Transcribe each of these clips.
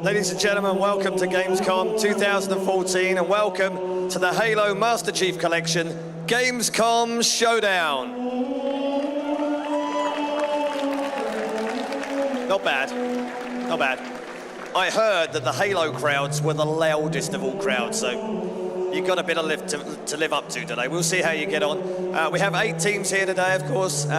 Ladies and gentlemen, welcome to GamesCom 2014 and welcome to the Halo Master Chief Collection GamesCom Showdown. Not bad, not bad. I heard that the Halo crowds were the loudest of all crowds, so you've got a bit of to live up to today. We'll see how you get on. We have 8 teams here today, of course. 4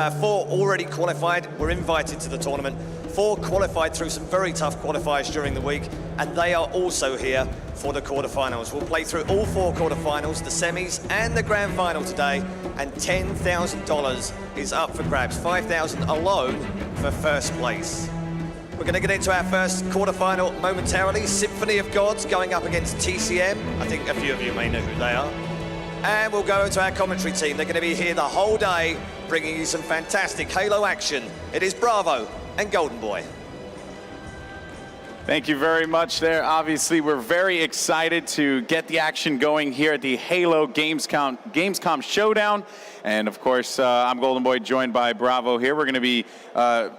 already qualified, were invited to the tournament. 4 qualified through some very tough qualifiers during the week, and they are also here for the quarterfinals. We'll play through all 4 quarterfinals, the semis and the grand final today, and $10,000 is up for grabs. $5,000 alone for first place. We're going to get into our first quarterfinal momentarily. Symphony of Gods going up against TCM. I think a few of you may know who they are. And we'll go into our commentary team. They're going to be here the whole day, bringing you some fantastic Halo action. It is Bravo and Golden Boy. Thank you very much there. Obviously, we're very excited to get the action going here at the Halo GamesCom Showdown. And of course, I'm Golden Boy, joined by Bravo here. We're going to be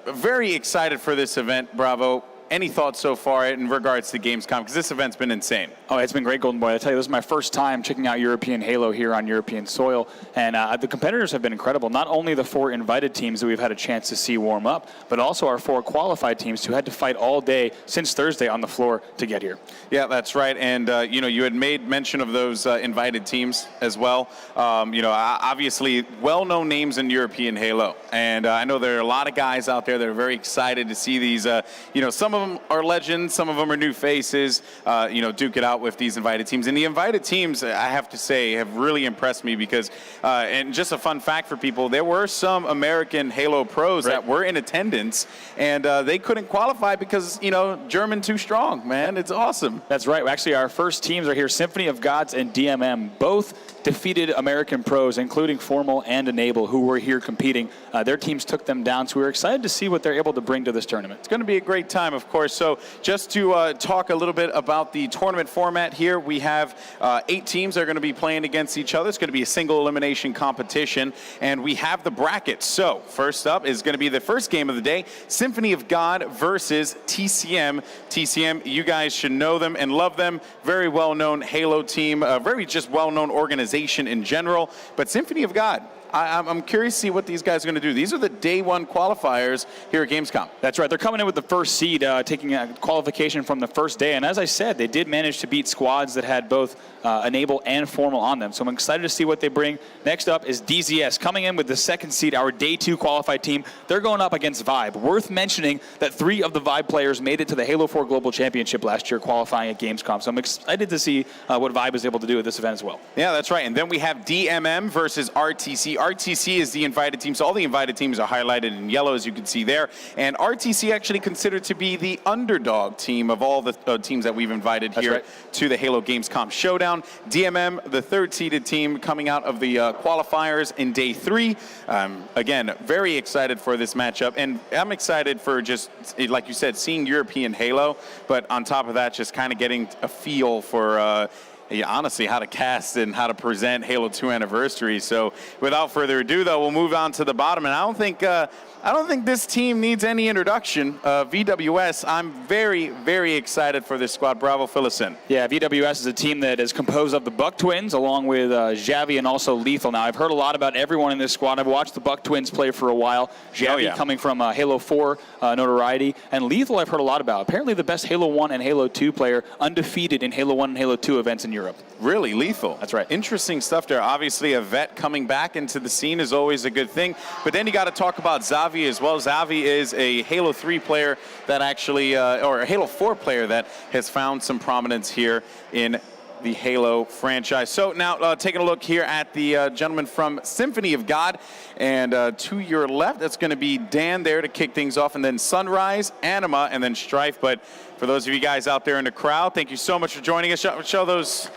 very excited for this event. Bravo, any thoughts so far in regards to GamesCom? Because this event's been insane. Oh, it's been great, Golden Boy. I tell you, this is my first time checking out European Halo here on European soil, and the competitors have been incredible. Not only the 4 invited teams that we've had a chance to see warm up, but also our 4 qualified teams who had to fight all day since Thursday on the floor to get here. Yeah, that's right. And you know, you had made mention of those invited teams as well. You know, obviously well-known names in European Halo, and I know there are a lot of guys out there that are very excited to see these. You know, some of them are legends, some of them are new faces, you know, duke it out with these invited teams. And the invited teams, I have to say, have really impressed me because, and just a fun fact for people, there were some American Halo pros that were in attendance, and they couldn't qualify because, you know, German too strong, man. It's awesome. That's right. Actually, our first teams are here. Symphony of Gods and DMM both defeated American pros, including Formal and Enable, who were here competing. Their teams took them down, so we were excited to see what they're able to bring to this tournament. It's going to be a great time, of course. So just to talk a little bit about the tournament format here, we have 8 teams that are going to be playing against each other. It's going to be a single elimination competition, and we have the brackets. So first up is going to be the first game of the day, Symphony of God versus TCM. TCM, you guys should know them and love them. Very well-known Halo team, very just well-known organization in general. But Symphony of God, I'm curious to see what these guys are going to do. These are the day 1 qualifiers here at Gamescom. That's right. They're coming in with the first seed, taking a qualification from the first day. And as I said, they did manage to beat squads that had both Enable and Formal on them. So I'm excited to see what they bring. Next up is DZS, coming in with the second seed, our day 2 qualified team. They're going up against Vibe. Worth mentioning that 3 of the Vibe players made it to the Halo 4 Global Championship last year, qualifying at Gamescom. So I'm excited to see what Vibe is able to do at this event as well. Yeah, that's right. And then we have DMM versus RTC. RTC is the invited team, so all the invited teams are highlighted in yellow, as you can see there. And RTC actually considered to be the underdog team of all the teams that we've invited here to the Halo Gamescom Showdown. DMM, the 3rd-seeded team coming out of the qualifiers in day 3. Again, very excited for this matchup, and I'm excited for just, like you said, seeing European Halo, but on top of that, just kind of getting a feel for honestly, how to cast and how to present Halo 2 Anniversary. So without further ado, though, we'll move on to the bottom. And I don't think this team needs any introduction. VWS, I'm very, very excited for this squad. Bravo, fill us in. Yeah, VWS is a team that is composed of the Buck Twins, along with Xavi and also Lethal. Now, I've heard a lot about everyone in this squad. I've watched the Buck Twins play for a while. Xavi coming from Halo 4 notoriety. And Lethal I've heard a lot about. Apparently the best Halo 1 and Halo 2 player, undefeated in Halo 1 and Halo 2 events in Europe. Really? Lethal? That's right. Interesting stuff there. Obviously, a vet coming back into the scene is always a good thing. But then you got to talk about Xavi as well. Xavi is a Halo 3 player that actually, or a Halo 4 player that has found some prominence here in the Halo franchise. So now taking a look here at the gentleman from Symphony of God, and to your left, that's going to be Dan there to kick things off, and then Sunrise, Anima, and then Strife. But for those of you guys out there in the crowd, thank you so much for joining us. Show those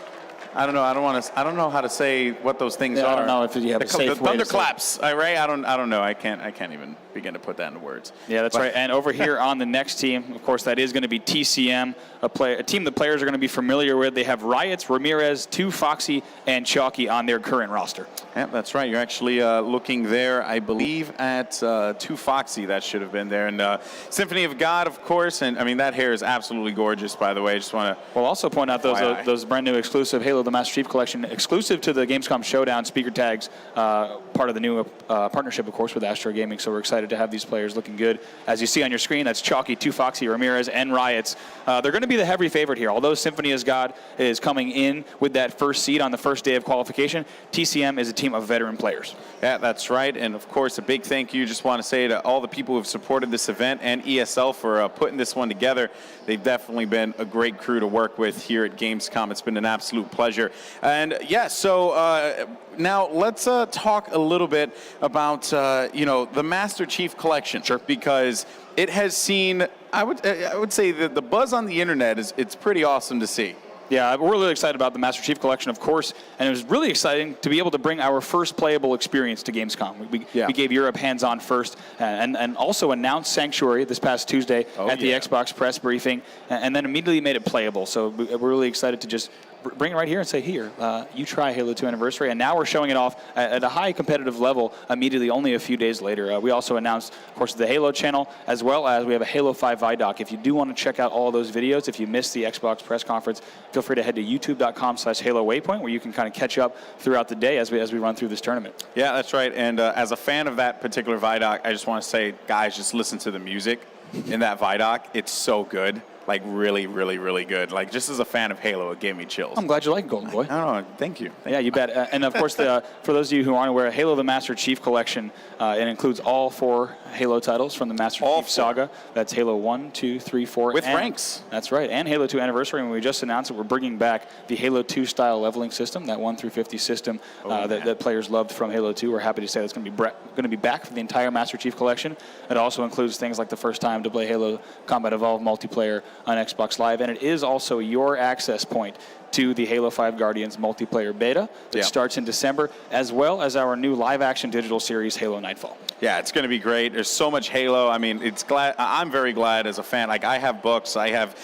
I don't know. I don't know how to say what those things are. I don't know if you have a safe the way to say it. thunderclaps, right? I don't know. I can't even begin to put that into words. Yeah, that's right. And over here on the next team, of course, that is going to be TCM, a team the players are going to be familiar with. They have Riots, Ramirez, 2 Foxy, and Chalky on their current roster. Yeah, that's right. You're actually looking there, I believe, at 2 Foxy. That should have been there. And Symphony of God, of course. And, I mean, that hair is absolutely gorgeous, by the way. I just want to... We'll also point out those brand new exclusive Halo the Master Chief Collection, exclusive to the Gamescom Showdown speaker tags, part of the new partnership, of course, with Astro Gaming. So we're excited to have these players looking good. As you see on your screen, that's Chalky, 2 Foxy, Ramirez, and Riots. They're going to be the heavy favorite here. Although Symphony of God is coming in with that first seed on the first day of qualification, TCM is a team of veteran players. Yeah, that's right. And, of course, a big thank you. Just want to say to all the people who have supported this event and ESL for putting this one together. They've definitely been a great crew to work with here at Gamescom. It's been an absolute pleasure. And, yeah, so now let's talk a little bit about, the Master Chief Collection. Sure. Because it has seen, I would say that the buzz on the internet it's pretty awesome to see. Yeah, we're really excited about the Master Chief Collection, of course, and it was really exciting to be able to bring our first playable experience to Gamescom. We gave Europe hands-on first, and also announced Sanctuary this past Tuesday at the Xbox press briefing, and then immediately made it playable. So we're really excited to just bring it right here and say, here, you try Halo 2 Anniversary. And now we're showing it off at a high competitive level immediately, only a few days later. We also announced, of course, the Halo channel, as well as we have a Halo 5 ViDoc. If you do want to check out all of those videos, if you missed the Xbox press conference, feel free to head to youtube.com/Halo Waypoint, where you can kind of catch up throughout the day as we run through this tournament. Yeah, that's right. And as a fan of that particular ViDoc, I just want to say, guys, just listen to the music in that ViDoc. It's so good. Like, really, really, really good. Like, just as a fan of Halo, it gave me chills. I'm glad you like Golden Boy. No, thank you. Yeah, you bet. And, of course, for those of you who aren't aware, Halo the Master Chief Collection, it includes all 4 Halo titles from the Master Chief Saga. That's Halo 1, 2, 3, 4. With ranks. That's right. And Halo 2 Anniversary. And we just announced that we're bringing back the Halo 2 style leveling system, that 1 through 50 system that players loved from Halo 2. We're happy to say that's going to be back for the entire Master Chief Collection. It also includes things like the first time to play Halo Combat Evolved multiplayer on Xbox Live. And it is also your access point to the Halo 5 Guardians multiplayer beta that starts in December, as well as our new live-action digital series, Halo Nightfall. Yeah, it's going to be great. There's so much Halo. I mean, I'm very glad as a fan. Like, I have books. I have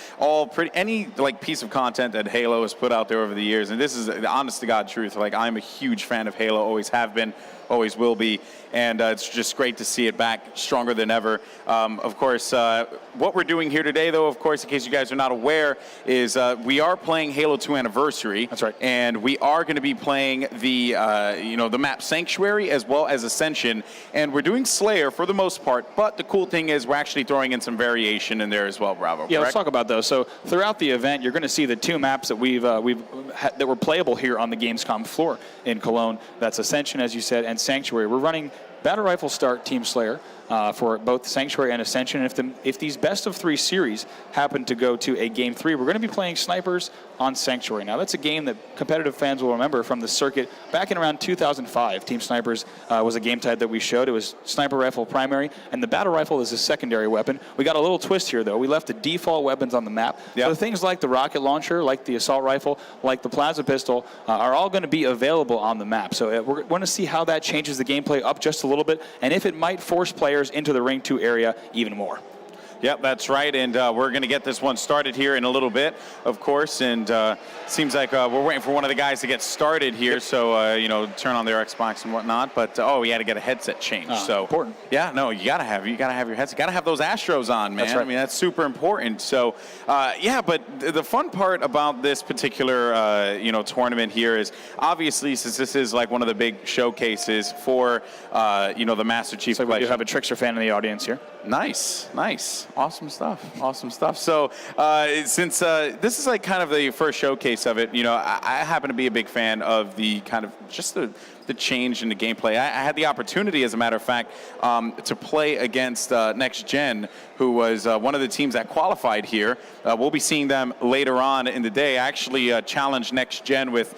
any piece of content that Halo has put out there over the years. And this is the honest to God truth. Like, I'm a huge fan of Halo. Always have been. Always will be. And it's just great to see it back stronger than ever. Of course, what we're doing here today, though, of course, in case you guys are not aware, is we are playing Halo 2 Anniversary. That's right. And we are going to be playing the map Sanctuary as well as Ascension. And we're doing Slayer for the most part. But the cool thing is we're actually throwing in some variation in there as well, Bravo. Yeah, let's talk about those. So throughout the event, you're going to see the 2 maps that that were playable here on the Gamescom floor in Cologne. That's Ascension, as you said, and Sanctuary. We're running Battle Rifle Start Team Slayer for both Sanctuary and Ascension. And if these best of 3 series happen to go to a Game 3, we're going to be playing Snipers on Sanctuary. Now, that's a game that competitive fans will remember from the circuit back in around 2005. Team Snipers was a game type that we showed. It was Sniper Rifle primary, and the Battle Rifle is a secondary weapon. We got a little twist here, though. We left the default weapons on the map. Yep. So things like the rocket launcher, like the assault rifle, like the plasma pistol, are all going to be available on the map. So we're going to see how that changes the gameplay up just a little bit, and if it might force players into the Ring 2 area even more. Yep, that's right, and we're going to get this one started here in a little bit, of course, and seems like we're waiting for one of the guys to get started here, so, turn on their Xbox and whatnot, but, we had to get a headset change, so. Important. Yeah, no, you got to have your headset. Got to have those Astros on, man. That's right. I mean, that's super important, so, but the fun part about this particular, tournament here is, obviously, since this is like one of the big showcases for, the Master Chief So we Collection. do have a Trickster fan in the audience here. Nice. Awesome stuff. So since this is like kind of the first showcase of it, I happen to be a big fan of the kind of just the the change in the gameplay. I had the opportunity, as a matter of fact, to play against Next Gen, who was one of the teams that qualified here. We'll be seeing them later on in the day. I actually challenged Next Gen with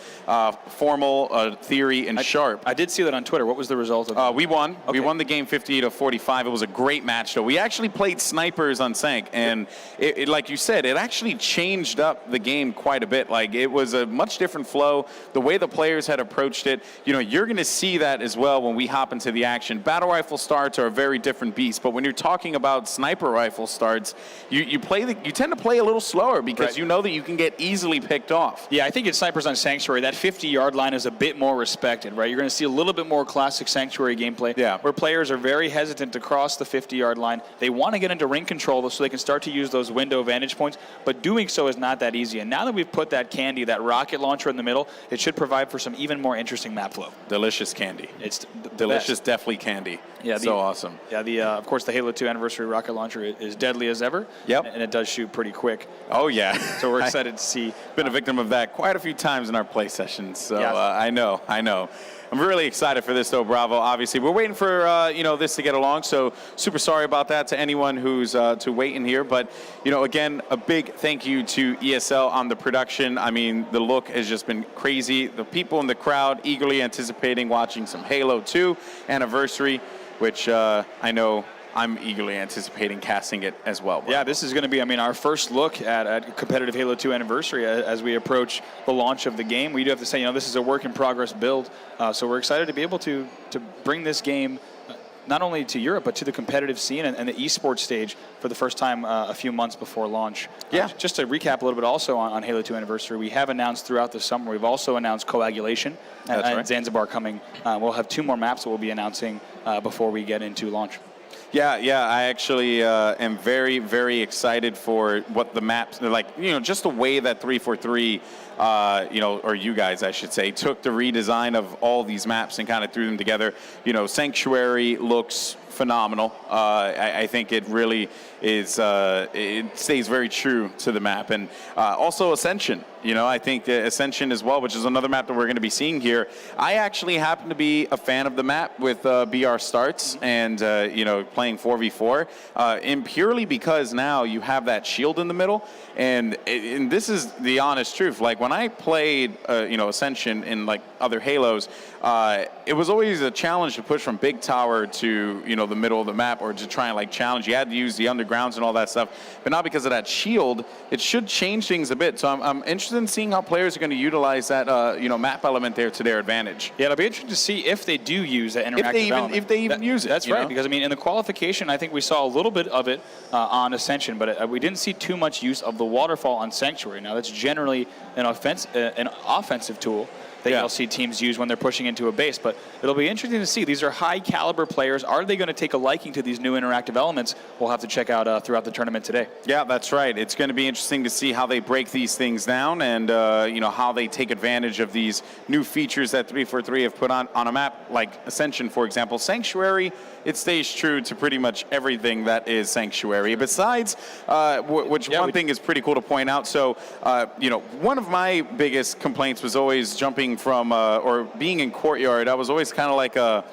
Formal, Theory, and Sharp. I did see that on Twitter. What was the result of that? We won. Okay. We won the game 50-45. It was a great match, though. We actually played snipers on Sank, and it, like you said, it actually changed up the game quite a bit. Like, it was a much different flow. The way the players had approached it, you know, you're going to see that as well when we hop into the action. Battle rifle starts are a very different beast, but when you're talking about sniper rifle starts, you tend to play a little slower because you know that you can get easily picked off. Yeah, I think in snipers on Sanctuary, that 50-yard line is a bit more respected, right? You're going to see a little bit more classic Sanctuary gameplay, where players are very hesitant to cross the 50-yard line. They want to get into ring control so they can start to use those window vantage points, but doing so is not that easy. And now that we've put that candy, that rocket launcher in the middle, it should provide for some even more interesting map flow. Delicious candy. It's delicious, definitely candy. Yeah, so awesome. Yeah, of course, the Halo 2 Anniversary rocket launcher is deadly as ever. Yep. And it does shoot pretty quick. Oh, yeah. So we're excited to see. Been a victim of that quite a few times in our play sessions. So I know. I'm really excited for this, though, Bravo. Obviously, we're waiting for this to get along. So super sorry about that to anyone who's to wait in here. But again, a big thank you to ESL on the production. I mean, the look has just been crazy. The people in the crowd eagerly anticipating watching some Halo 2 Anniversary, which I know I'm eagerly anticipating casting it as well. Bravo. Yeah, this is going to be, our first look at competitive Halo 2 Anniversary as we approach the launch of the game. We do have to say, this is a work in progress build, so we're excited to be able to bring this game not only to Europe, but to the competitive scene and the esports stage for the first time a few months before launch. Yeah. Just to recap a little bit also on Halo 2 Anniversary, we have announced throughout the summer, we've also announced Coagulation and Zanzibar coming. We'll have 2 more maps that we'll be announcing before we get into launch. Yeah, I actually am very, very excited for what the maps, just the way that 343, or you guys, I should say, took the redesign of all these maps and kind of threw them together. Sanctuary looks phenomenal. I think it really is, it stays very true to the map. And also Ascension. I think Ascension as well, which is another map that we're going to be seeing here. I actually happen to be a fan of the map with BR starts and, playing 4v4, and purely because now you have that shield in the middle. And this is the honest truth. Like, when I played, Ascension in, other Halos, it was always a challenge to push from Big Tower to, the middle of the map, or to try and, challenge. You had to use the undergrounds and all that stuff. But now, because of that shield, it should change things a bit. So I'm interested in seeing how players are going to utilize that, map element there to their advantage. Yeah, it'll be interesting to see if they do use that interactive element. If they even use it. That's right, because, in the qualification, I think we saw a little bit of it on Ascension, but we didn't see too much use of the waterfall on Sanctuary. Now, that's generally an offensive tool that you'll see teams use when they're pushing into a base. But it'll be interesting to see. These are high-caliber players. Are they going to take a liking to these new interactive elements? We'll have to check out throughout the tournament today. Yeah, that's right. It's going to be interesting to see how they break these things down and, how they take advantage of these new features that 343 have put on a map, like Ascension, for example. Sanctuary, it stays true to pretty much everything that is Sanctuary. Besides, one thing is pretty cool to point out. So, one of my biggest complaints was always jumping from or being in courtyard. I was always kind of like a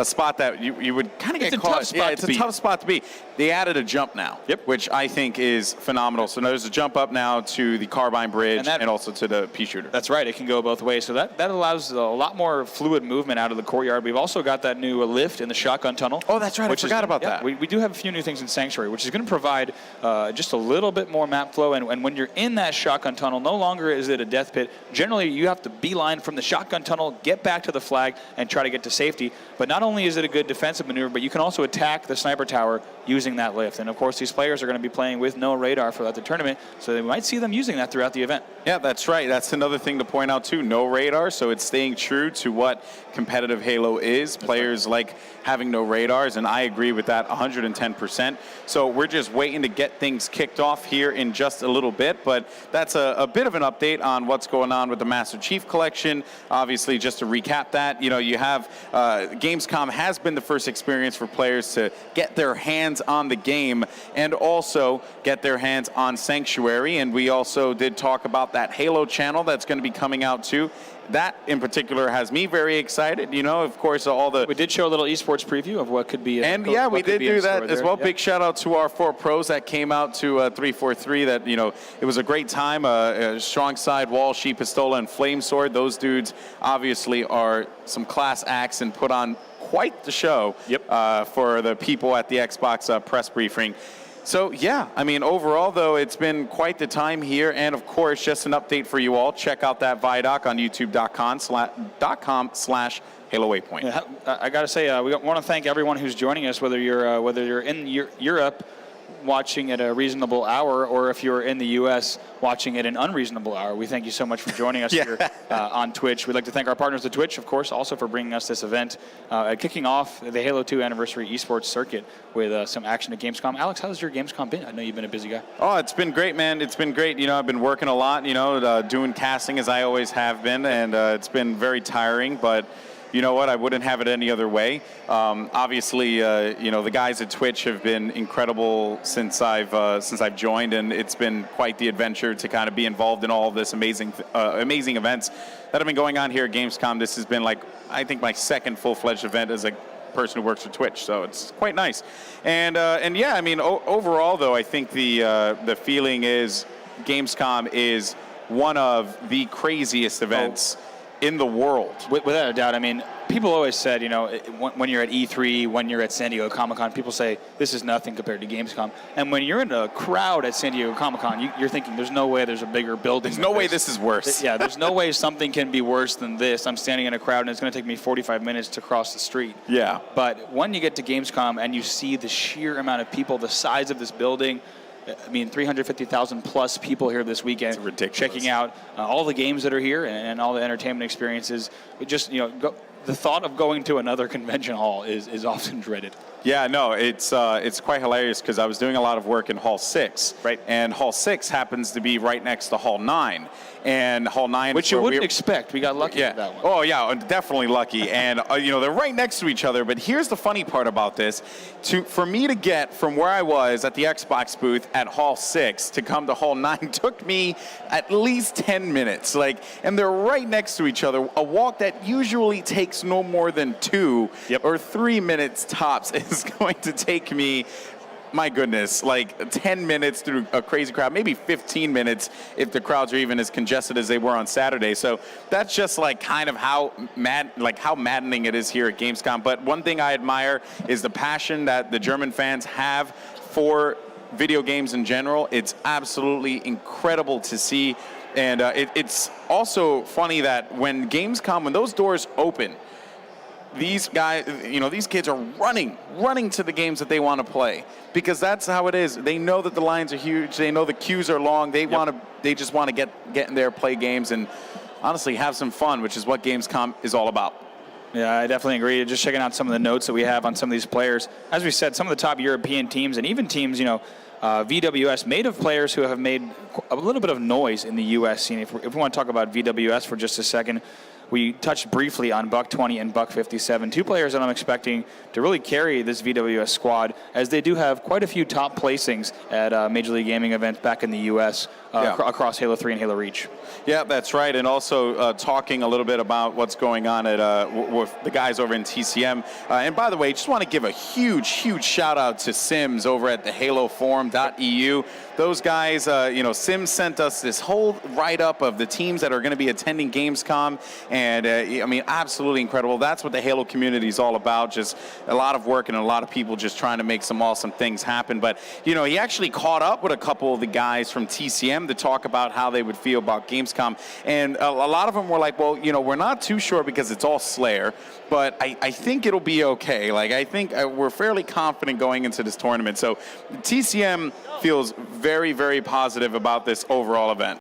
spot that you would kind of get caught. It's a tough spot to be. They added a jump now, which I think is phenomenal. So there's a jump up now to the Carbine Bridge and also to the pea shooter. That's right. It can go both ways. So that allows a lot more fluid movement out of the courtyard. We've also got that new lift in the shotgun tunnel. Oh, that's right. I forgot about that. We do have a few new things in Sanctuary, which is going to provide just a little bit more map flow. And when you're in that shotgun tunnel, no longer is it a death pit. Generally, you have to beeline from the shotgun tunnel, get back to the flag, and try to get to safety. But not only is it a good defensive maneuver, but you can also attack the sniper tower using that lift. And of course, these players are going to be playing with no radar throughout the tournament, so they might see them using that throughout the event. Yeah, that's right. That's another thing to point out too. No radar, so it's staying true to what competitive Halo is. Players like having no radars, and I agree with that 110%. So we're just waiting to get things kicked off here in just a little bit, but that's a bit of an update on what's going on with the Master Chief Collection. Obviously, just to recap that, you have GamesCom has been the first experience for players to get their hands on the game and also get their hands on Sanctuary. And we also did talk about that Halo channel that's going to be coming out too. that in particular has me very excited. You know, of course, all the... We did show a little esports preview of what could be. And yeah, we did do that as well. Yeah. Big shout out to our 4 pros that came out to 343. That, you know, it was a great time. Strong Side, Wall, Sheep, Pistola, and Flame Sword. Those dudes obviously are some class acts and put on quite the show for the people at the Xbox press briefing. So, yeah, I mean, overall, though, it's been quite the time here. And, of course, just an update for you all. Check out that Vidoc on youtube.com/Halo Waypoint. Yeah, I got to say, we want to thank everyone who's joining us, whether you're in Europe watching at a reasonable hour, or if you're in the U.S. watching at an unreasonable hour. We thank you so much for joining us here on Twitch. We'd like to thank our partners at Twitch, of course, also for bringing us this event, kicking off the Halo 2 Anniversary Esports Circuit with some action at Gamescom. Alex, how's your Gamescom been? I know you've been a busy guy. Oh, it's been great, man. It's been great. You know, I've been working a lot, you know, doing casting as I always have been, and it's been very tiring, but you know what? I wouldn't have it any other way. Obviously, you know, the guys at Twitch have been incredible since I've joined, and it's been quite the adventure to kind of be involved in all of this amazing events that have been going on here at Gamescom. This has been, like, I think, my second full-fledged event as a person who works for Twitch, so it's quite nice. And yeah, I mean, overall, though, I think the feeling is Gamescom is one of the craziest events in the world. Without a doubt. I mean, people always said, you know, when you're at E3, when you're at San Diego Comic-Con, people say this is nothing compared to Gamescom. And when you're in a crowd at San Diego Comic-Con, you're thinking there's no way there's a bigger building. There's no way this is worse. Yeah, there's no way something can be worse than this. I'm standing in a crowd and it's going to take me 45 minutes to cross the street. Yeah. But when you get to Gamescom and you see the sheer amount of people, the size of this building, I mean, 350,000 plus people here this weekend, checking out all the games that are here and all the entertainment experiences. It just, you know, the thought of going to another convention hall is often dreaded. Yeah, no, it's quite hilarious because I was doing a lot of work in Hall 6, right? And Hall 6 happens to be right next to Hall 9. And Hall 9, which you wouldn't expect. We got lucky with that one. Oh yeah, definitely lucky. And you know, they're right next to each other. But here's the funny part about this: for me to get from where I was at the Xbox booth at Hall 6 to come to Hall 9 took me at least 10 minutes. Like, and they're right next to each other. A walk that usually takes no more than 2 or 3 minutes tops is going to take me, my goodness, like 10 minutes through a crazy crowd, maybe 15 minutes if the crowds are even as congested as they were on Saturday. So that's just like kind of how maddening it is here at Gamescom. But one thing I admire is the passion that the German fans have for video games in general. It's absolutely incredible to see. And it's also funny that when Gamescom, when those doors open, these guys, you know, these kids are running to the games that they want to play, because that's how it is. They know that the lines are huge. They know the queues are long. They just want to get in there, play games, and honestly have some fun, which is what Gamescom is all about. Yeah, I definitely agree. Just checking out some of the notes that we have on some of these players. As we said, some of the top European teams and even teams, you know, VWS, made of players who have made a little bit of noise in the U.S. scene. If we want to talk about VWS for just a second, we touched briefly on Buck 20 and Buck 57, 2 players that I'm expecting to really carry this VWS squad, as they do have quite a few top placings at Major League Gaming events back in the U.S. Across Halo 3 and Halo Reach. Yeah, that's right. And also talking a little bit about what's going on at with the guys over in TCM. And by the way, just want to give a huge shout out to Sims over at the HaloForum.eu. Those guys, you know, Sims sent us this whole write-up of the teams that are going to be attending Gamescom. And, I mean, absolutely incredible. That's what the Halo community is all about. Just a lot of work and a lot of people just trying to make some awesome things happen. But, you know, he actually caught up with a couple of the guys from TCM to talk about how they would feel about Gamescom. And a lot of them were like, well, you know, we're not too sure because it's all Slayer, but I think it'll be okay. Like, I think we're fairly confident going into this tournament. So TCM feels very, very positive about this overall event.